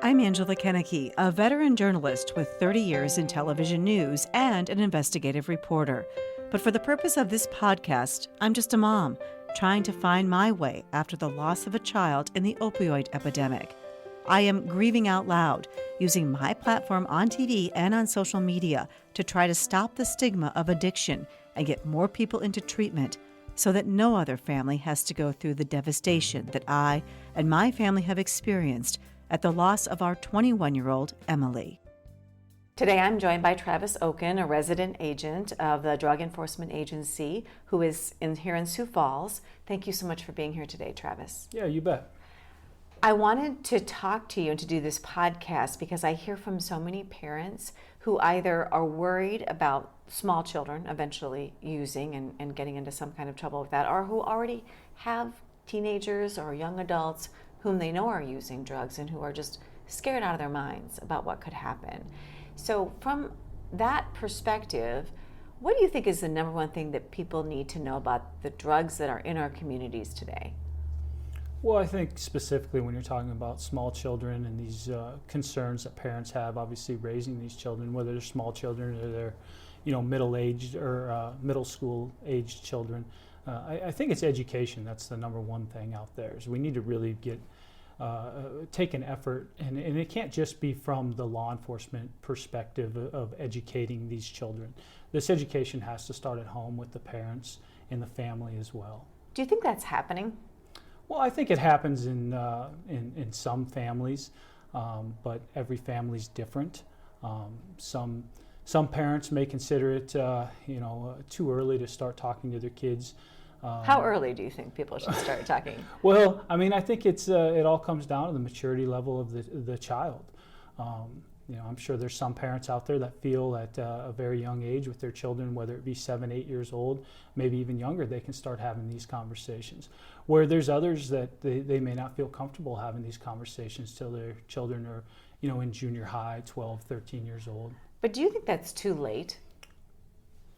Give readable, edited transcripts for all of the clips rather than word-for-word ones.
I'm Angela Kennecke, a veteran journalist with 30 years in television news and an investigative reporter. But for the purpose of this podcast, I'm just a mom trying to find my way after the loss of a child in the opioid epidemic. I am grieving out loud, using my platform on TV and on social media to try to stop the stigma of addiction and get more people into treatment so that no other family has to go through the devastation that I and my family have experienced at the loss of our 21-year-old Emily. Today I'm joined by Travis Ocken, a resident agent of the Drug Enforcement Agency who is here in Sioux Falls. Thank you so much for being here today, Travis. Yeah, you bet. I wanted to talk to you and to do this podcast because I hear from so many parents who either are worried about small children eventually using and getting into some kind of trouble with that, or who already have teenagers or young adults whom they know are using drugs and who are just scared out of their minds about what could happen. So from that perspective, what do you think is the number one thing that people need to know about the drugs that are in our communities today? Well, I think specifically when you're talking about small children and these concerns that parents have, obviously raising these children, whether they're small children or they're, middle-aged or middle school-aged children, I think it's education. That's the number one thing out there. Is we need to really take an effort, and it can't just be from the law enforcement perspective of educating these children. This education has to start at home with the parents and the family as well. Do you think that's happening? Well, I think it happens in some families, but every family's different. Some parents may consider it, too early to start talking to their kids. How early do you think people should start talking? Well, I think it all comes down to the maturity level of the child. I'm sure there's some parents out there that feel at a very young age with their children, whether it be 7, 8 years old, maybe even younger, they can start having these conversations. Where there's others that they may not feel comfortable having these conversations till their children are, in junior high, 12, 13 years old. But do you think that's too late?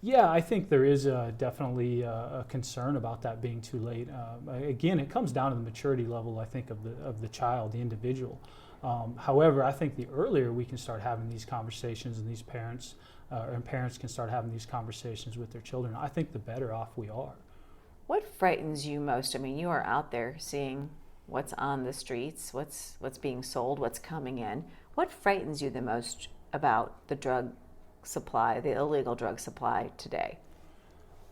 Yeah, I think there is definitely a concern about that being too late. Again, it comes down to the maturity level, I think, of the child, the individual. However, I think the earlier we can start having these conversations and these parents can start having these conversations with their children, I think the better off we are. What frightens you most? I mean, you are out there seeing what's on the streets, what's being sold, what's coming in. What frightens you the most about the drug supply, the illegal drug supply today?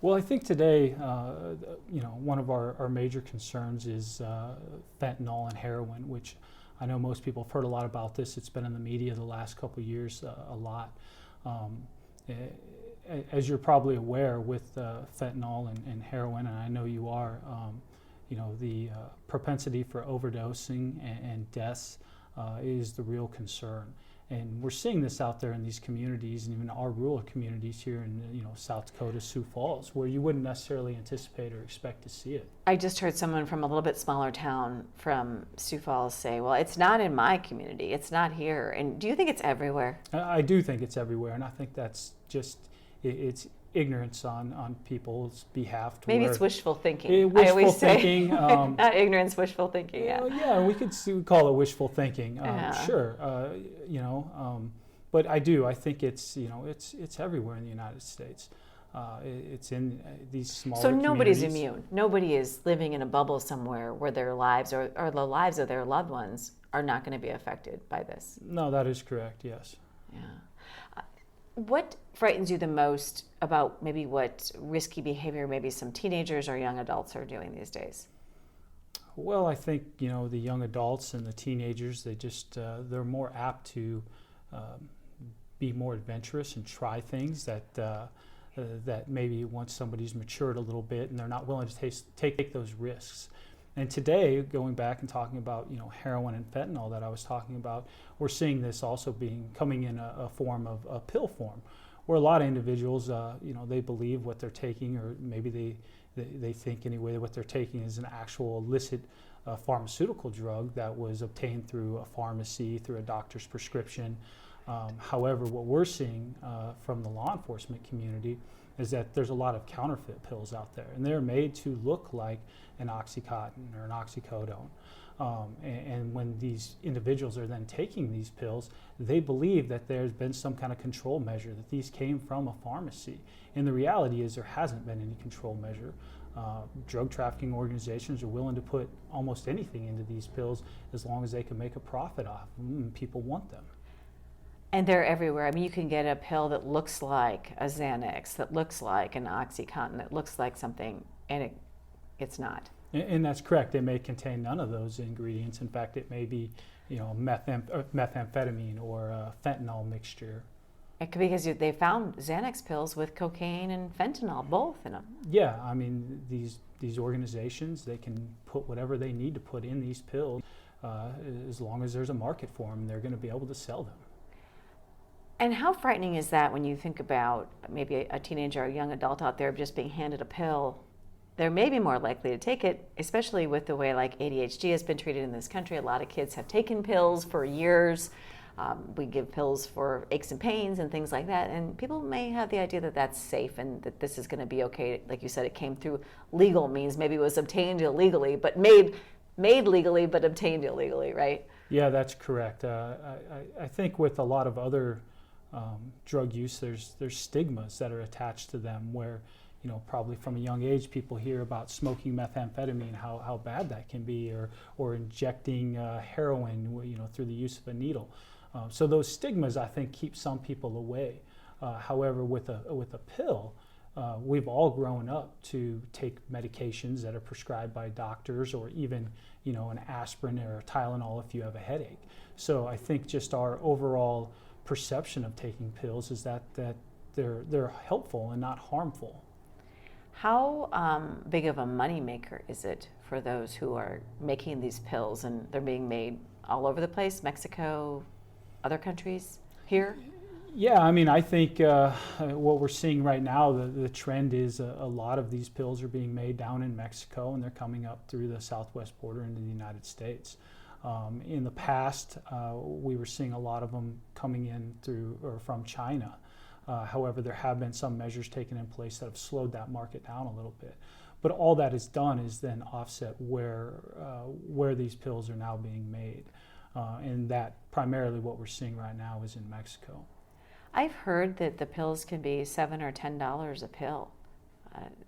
Well, I think today, one of our major concerns is fentanyl and heroin, which I know most people have heard a lot about this. It's been in the media the last couple of years a lot. As you're probably aware, with fentanyl and heroin, and I know you are, the propensity for overdosing and deaths is the real concern. And we're seeing this out there in these communities, and even our rural communities here in South Dakota, Sioux Falls, where you wouldn't necessarily anticipate or expect to see it. I just heard someone from a little bit smaller town from Sioux Falls say, well, it's not in my community, it's not here. And do you think it's everywhere? I do think it's everywhere, and I think that's just, it's ignorance on people's behalf. Maybe it's wishful thinking. Wishful I always thinking. Say, not ignorance, wishful thinking. Yeah, we could call it wishful thinking. Sure, but I think it's it's everywhere in the United States. It's in these smaller. So nobody's communities. immune. Nobody is living in a bubble somewhere where their lives or the lives of their loved ones are not going to be affected by this. No, that is correct. Yes. Yeah. What frightens you the most about maybe what risky behavior maybe some teenagers or young adults are doing these days? Well, I think, the young adults and the teenagers, they're more apt to be more adventurous and try things that maybe once somebody's matured a little bit and they're not willing to take those risks. And today, going back and talking about heroin and fentanyl that I was talking about, we're seeing this also coming in a form of a pill form, where a lot of individuals, they believe what they're taking, or maybe they think anyway what they're taking is an actual illicit pharmaceutical drug that was obtained through a pharmacy, through a doctor's prescription. However, what we're seeing from the law enforcement community is that there's a lot of counterfeit pills out there, and they're made to look like an Oxycontin or an oxycodone. And when these individuals are then taking these pills, they believe that there's been some kind of control measure, that these came from a pharmacy. And the reality is there hasn't been any control measure. Drug trafficking organizations are willing to put almost anything into these pills as long as they can make a profit off them, and people want them. And they're everywhere. I mean, you can get a pill that looks like a Xanax, that looks like an OxyContin, that looks like something, and it's not. And that's correct. They may contain none of those ingredients. In fact, it may be, methamphetamine or a fentanyl mixture. Because they found Xanax pills with cocaine and fentanyl, both in them. Yeah, I mean, these organizations, they can put whatever they need to put in these pills. As long as there's a market for them, they're going to be able to sell them. And how frightening is that when you think about maybe a teenager or a young adult out there just being handed a pill? They're maybe more likely to take it, especially with the way like ADHD has been treated in this country. A lot of kids have taken pills for years. We give pills for aches and pains and things like that. And people may have the idea that that's safe and that this is going to be okay. Like you said, it came through legal means. Maybe it was obtained illegally, but made legally, but obtained illegally, right? Yeah, that's correct. I think with a lot of other drug use, there's stigmas that are attached to them where, probably from a young age, people hear about smoking methamphetamine, how bad that can be, or injecting heroin, through the use of a needle. So those stigmas, I think, keep some people away. However, with a pill, we've all grown up to take medications that are prescribed by doctors, or even, an aspirin or a Tylenol if you have a headache. So I think just our overall perception of taking pills is that they're helpful and not harmful. How big of a moneymaker is it for those who are making these pills, and they're being made all over the place, Mexico, other countries, here? Yeah, I mean, I think what we're seeing right now, the trend is a lot of these pills are being made down in Mexico, and they're coming up through the southwest border into the United States. In the past, we were seeing a lot of them coming in through or from China. However, there have been some measures taken in place that have slowed that market down a little bit. But all that is done is then offset where these pills are now being made. And that primarily what we're seeing right now is in Mexico. I've heard that the pills can be $7 or $10 a pill.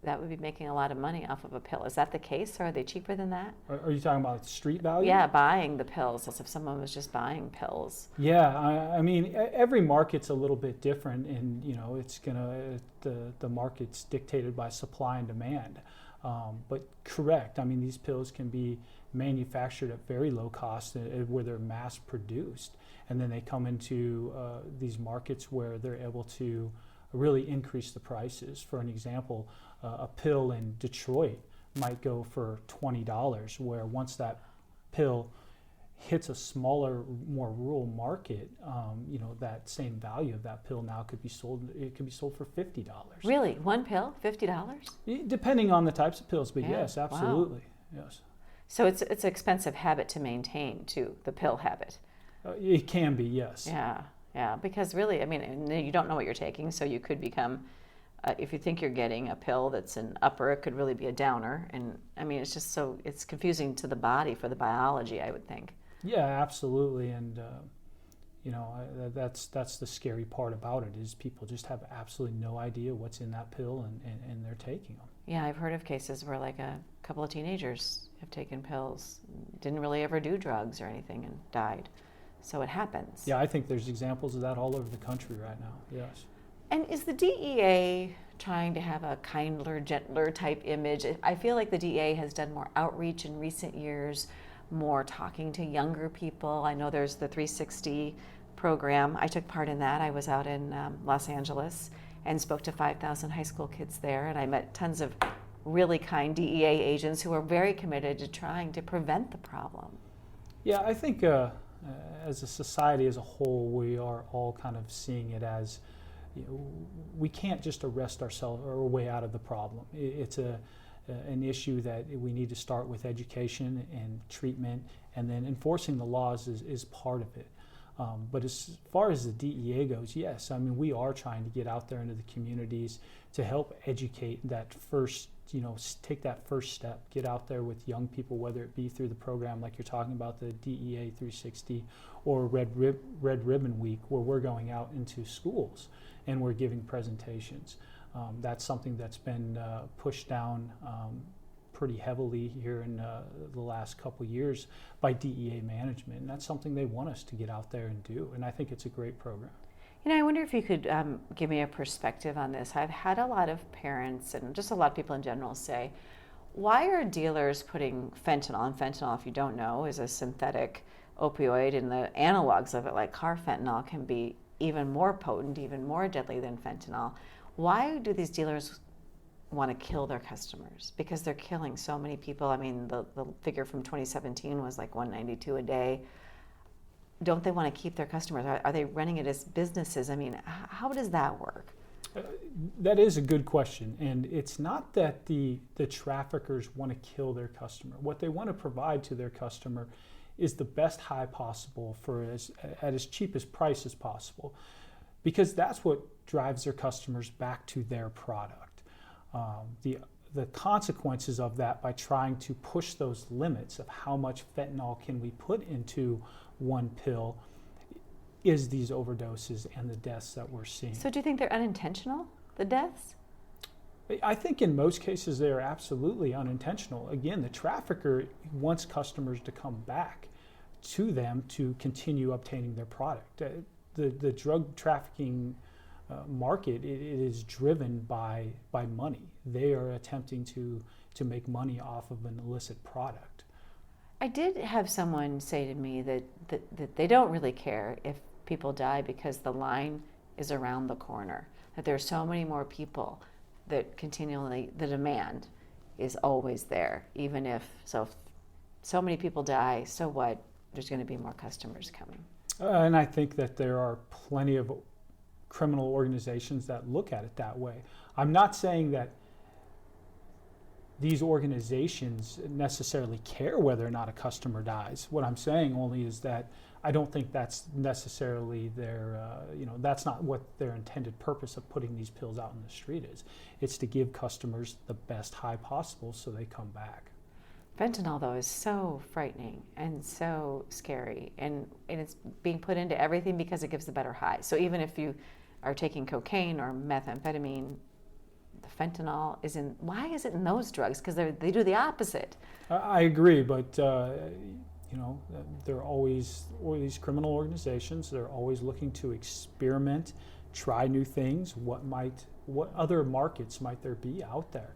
That would be making a lot of money off of a pill. Is that the case, or are they cheaper than that? Are you talking about street value? Yeah, buying the pills, as if someone was just buying pills. Yeah, I mean, every market's a little bit different, and it's the market's dictated by supply and demand. But correct, I mean, these pills can be manufactured at very low cost where they're mass produced, and then they come into these markets where they're able to really increase the prices. For an example, a pill in Detroit might go for $20, where once that pill hits a smaller, more rural market, that same value of that pill now could be sold. It could be sold for $50. Really, one pill, $50? Depending on the types of pills, but yeah. Yes, absolutely, wow. Yes. So it's an expensive habit to maintain, too, the pill habit. It can be, yes. Yeah, because really, I mean, you don't know what you're taking, so you could become, if you think you're getting a pill that's an upper, it could really be a downer. And I mean, it's confusing to the body for the biology, I would think. Yeah, absolutely. And, that's the scary part about it, is people just have absolutely no idea what's in that pill, and they're taking them. Yeah, I've heard of cases where like a couple of teenagers have taken pills, didn't really ever do drugs or anything, and died. So it happens. Yeah, I think there's examples of that all over the country right now, yes. And is the DEA trying to have a kinder, gentler type image? I feel like the DEA has done more outreach in recent years, more talking to younger people. I know there's the 360 program. I took part in that. I was out in Los Angeles and spoke to 5,000 high school kids there, and I met tons of really kind DEA agents who are very committed to trying to prevent the problem. Yeah, I think as a society as a whole, we are all kind of seeing it as, we can't just arrest ourselves or our way out of the problem. It's an issue that we need to start with education and treatment, and then enforcing the laws is part of it. But as far as the DEA goes, yes, I mean, we are trying to get out there into the communities to help educate that first, take that first step, get out there with young people, whether it be through the program like you're talking about, the DEA 360, or Red Ribbon Week, where we're going out into schools and we're giving presentations. That's something that's been pushed down pretty heavily here in the last couple years by DEA management, and that's something they want us to get out there and do, and I think it's a great program. I wonder if you could give me a perspective on this. I've had a lot of parents and just a lot of people in general say, why are dealers putting fentanyl, and fentanyl, if you don't know, is a synthetic opioid, and the analogs of it like carfentanil can be even more potent, even more deadly than fentanyl. Why do these dealers want to kill their customers? Because they're killing so many people. I mean, the figure from 2017 was like 192 a day. Don't they want to keep their customers? Are they running it as businesses? I mean, how does that work? That is a good question, and it's not that the traffickers want to kill their customer. What they want to provide to their customer is the best high possible at as cheap as price as possible, because that's what drives their customers back to their product. The consequences of that, by trying to push those limits of how much fentanyl can we put into one pill, is these overdoses and the deaths that we're seeing. So do you think they're unintentional, the deaths? I think in most cases they are absolutely unintentional. Again, the trafficker wants customers to come back to them to continue obtaining their product. The drug trafficking market, it is driven by money. They are attempting to make money off of an illicit product. I did have someone say to me that they don't really care if people die because the line is around the corner, that there are so many more people that continually, the demand is always there, even if so many people die, so what? There's going to be more customers coming. And I think that there are plenty of criminal organizations that look at it that way. I'm not saying that these organizations necessarily care whether or not a customer dies. What I'm saying only is that I don't think that's necessarily that's not what their intended purpose of putting these pills out in the street is. It's to give customers the best high possible so they come back. Fentanyl, though, is so frightening and so scary, and it's being put into everything because it gives the better high. So even if you are taking cocaine or methamphetamine, the fentanyl is in. Why is it in those drugs? Because they do the opposite. I agree, but there are always these criminal organizations. They're always looking to experiment, try new things. What other markets might there be out there?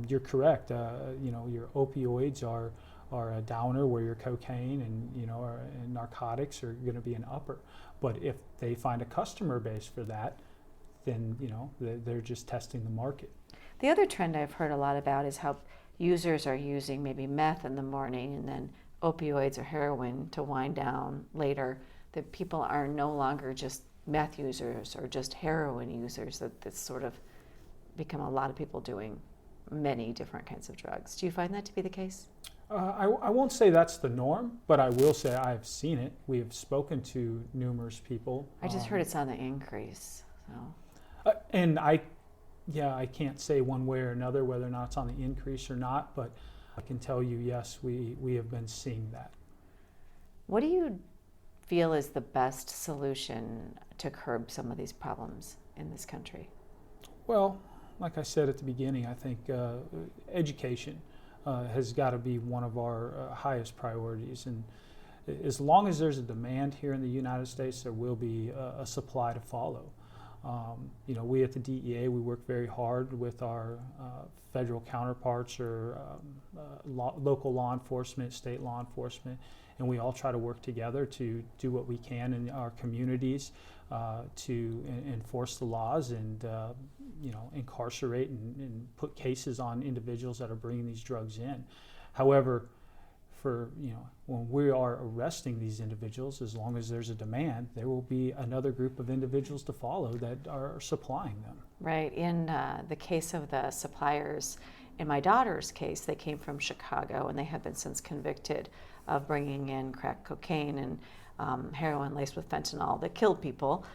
You're correct. Your opioids are a downer, where your cocaine and narcotics are going to be an upper. But if they find a customer base for that, then they're just testing the market. The other trend I've heard a lot about is how users are using maybe meth in the morning and then opioids or heroin to wind down later. That people are no longer just meth users or just heroin users. That's sort of become a lot of people doing many different kinds of drugs. Do you find that to be the case? I won't say that's the norm, but I will say I've seen it. We have spoken to numerous people. I just heard it's on the increase. So. And I can't say one way or another whether or not it's on the increase or not, but I can tell you, yes, we have been seeing that. What do you feel is the best solution to curb some of these problems in this country? Well, like I said at the beginning, I think education has got to be one of our highest priorities. And as long as there's a demand here in the United States, there will be a supply to follow. We at the DEA, we work very hard with our federal counterparts or local law enforcement, state law enforcement, and we all try to work together to do what we can in our communities to enforce the laws and incarcerate and put cases on individuals that are bringing these drugs in. However, when we are arresting these individuals, as long as there's a demand, there will be another group of individuals to follow that are supplying them. Right. In the case of the suppliers, in my daughter's case, they came from Chicago and they have been since convicted of bringing in crack cocaine. And heroin laced with fentanyl that killed people,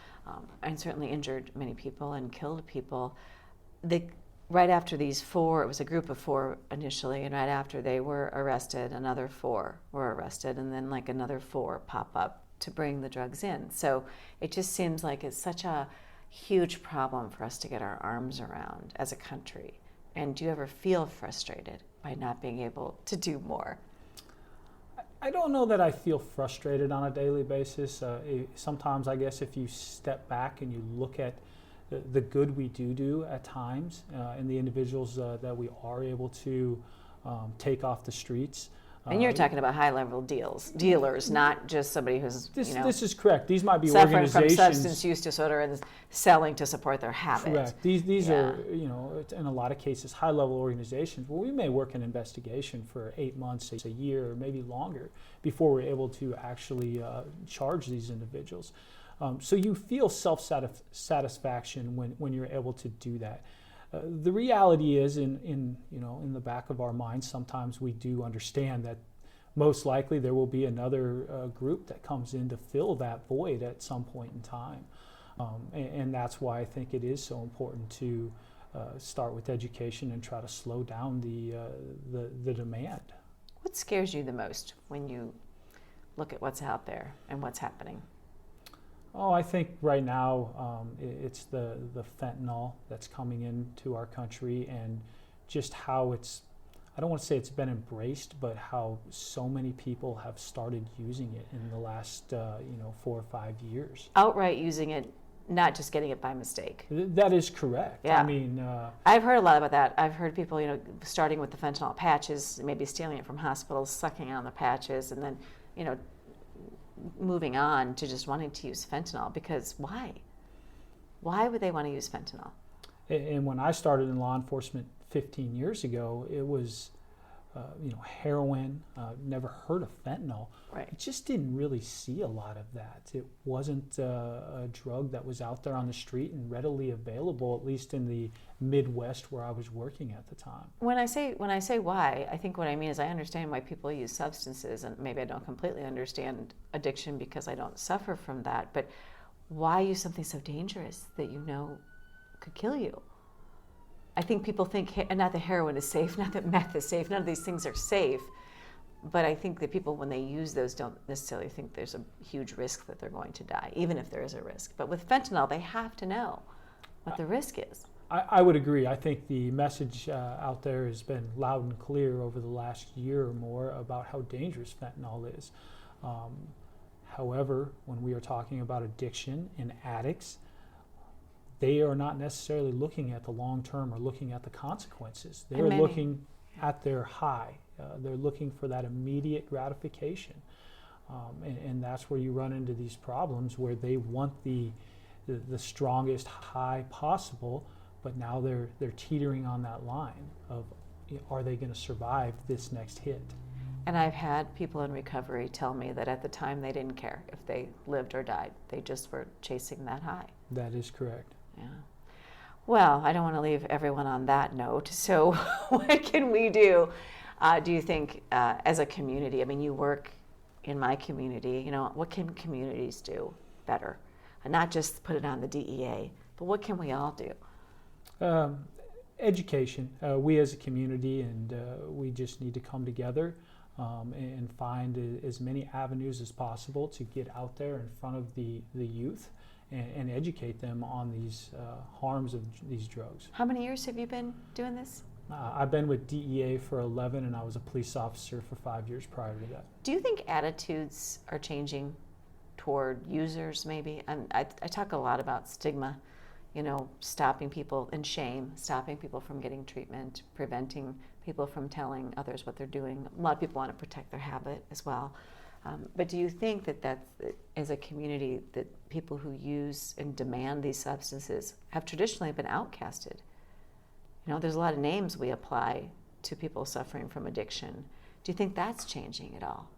and certainly injured many people and killed people. Right after these 4, it was a group of 4 initially, and right after they were arrested, another 4 were arrested, and then like another 4 pop up to bring the drugs in. So it just seems like it's such a huge problem for us to get our arms around as a country. And do you ever feel frustrated by not being able to do more? I don't know that I feel frustrated on a daily basis. Sometimes I guess if you step back and you look at the good we do at times, and the individuals that we are able to take off the streets. And you're talking about high-level dealers, not just somebody who's this is correct. These might be suffering organizations from substance use disorder and selling to support their habit. Correct. These are, in a lot of cases, high-level organizations where we may work an investigation for 8 months, a year, or maybe longer before we're able to actually charge these individuals. So you feel self-satisfaction when you're able to do that. The reality is, in the back of our minds, sometimes we do understand that most likely there will be another group that comes in to fill that void at some point in time, and that's why I think it is so important to start with education and try to slow down the demand. What scares you the most when you look at what's out there and what's happening? Oh, I think right now it's the fentanyl that's coming into our country, and just how I don't want to say it's been embraced, but how so many people have started using it in the last 4 or 5 years. Outright using it, not just getting it by mistake. That is correct. Yeah. I mean, I've heard a lot about that. I've heard people, starting with the fentanyl patches, maybe stealing it from hospitals, sucking on the patches, and then, moving on to just wanting to use fentanyl. Because why? Why would they want to use fentanyl? And when I started in law enforcement 15 years ago, it was, heroin. Never heard of fentanyl. Right. I just didn't really see a lot of that. It wasn't a drug that was out there on the street and readily available, at least in the Midwest where I was working at the time. When I say why, I think what I mean is I understand why people use substances, and maybe I don't completely understand addiction because I don't suffer from that, but why use something so dangerous that could kill you? I think people think, not that heroin is safe, not that meth is safe, none of these things are safe, but I think that people, when they use those, don't necessarily think there's a huge risk that they're going to die, even if there is a risk. But with fentanyl, they have to know what the risk is. I would agree. I think the message out there has been loud and clear over the last year or more about how dangerous fentanyl is. However, when we are talking about addiction and addicts, they are not necessarily looking at the long term or looking at the consequences. They're looking at their high. They're looking for that immediate gratification. And that's where you run into these problems where they want the strongest high possible, but now they're teetering on that line of, are they going to survive this next hit? And I've had people in recovery tell me that at the time they didn't care if they lived or died. They just were chasing that high. That is correct. Yeah. Well, I don't want to leave everyone on that note. So what can we do? Do you think as a community, I mean, you work in my community, what can communities do better? And not just put it on the DEA, but what can we all do? Education. We as a community, and we just need to come together and find as many avenues as possible to get out there in front of the youth and educate them on these harms of these drugs. How many years have you been doing this? I've been with DEA for 11, and I was a police officer for 5 years prior to that. Do you think attitudes are changing toward users maybe? I talk a lot about stigma, stopping people, and shame, stopping people from getting treatment, preventing people from telling others what they're doing. A lot of people want to protect their habit as well. But do you think that as a community, that people who use and demand these substances have traditionally been outcasted? There's a lot of names we apply to people suffering from addiction. Do you think that's changing at all?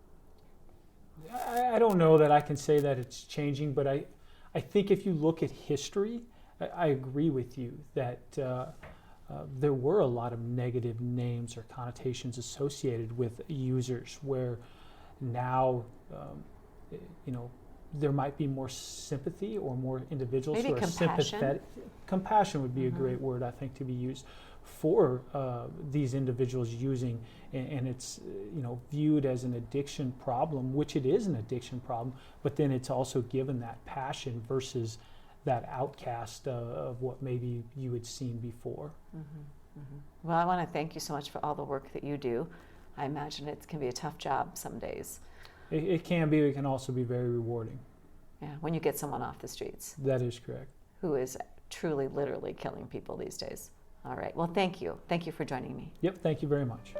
I don't know that I can say that it's changing, but I think if you look at history, I agree with you that there were a lot of negative names or connotations associated with users, where now there might be more sympathy or more individuals Maybe who are compassion. sympathetic. Compassion would be a great word, I think, to be used for these individuals using, and it's viewed as an addiction problem, which it is an addiction problem, but then it's also given that passion versus that outcast of what maybe you had seen before. Well, I want to thank you so much for all the work that you do. I imagine it can be a tough job some days. It can be. It can also be very rewarding. Yeah, when you get someone off the streets That is correct. who is truly, literally killing people these days. All right. Well, thank you. Thank you for joining me. Yep, thank you very much.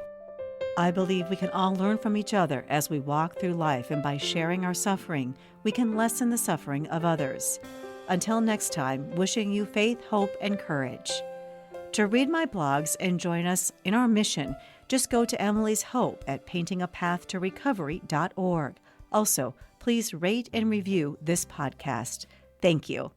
I believe we can all learn from each other as we walk through life, and by sharing our suffering, we can lessen the suffering of others. Until next time, wishing you faith, hope, and courage. To read my blogs and join us in our mission, just go to Emily's Hope at paintingapathttorecovery.org. Also, please rate and review this podcast. Thank you.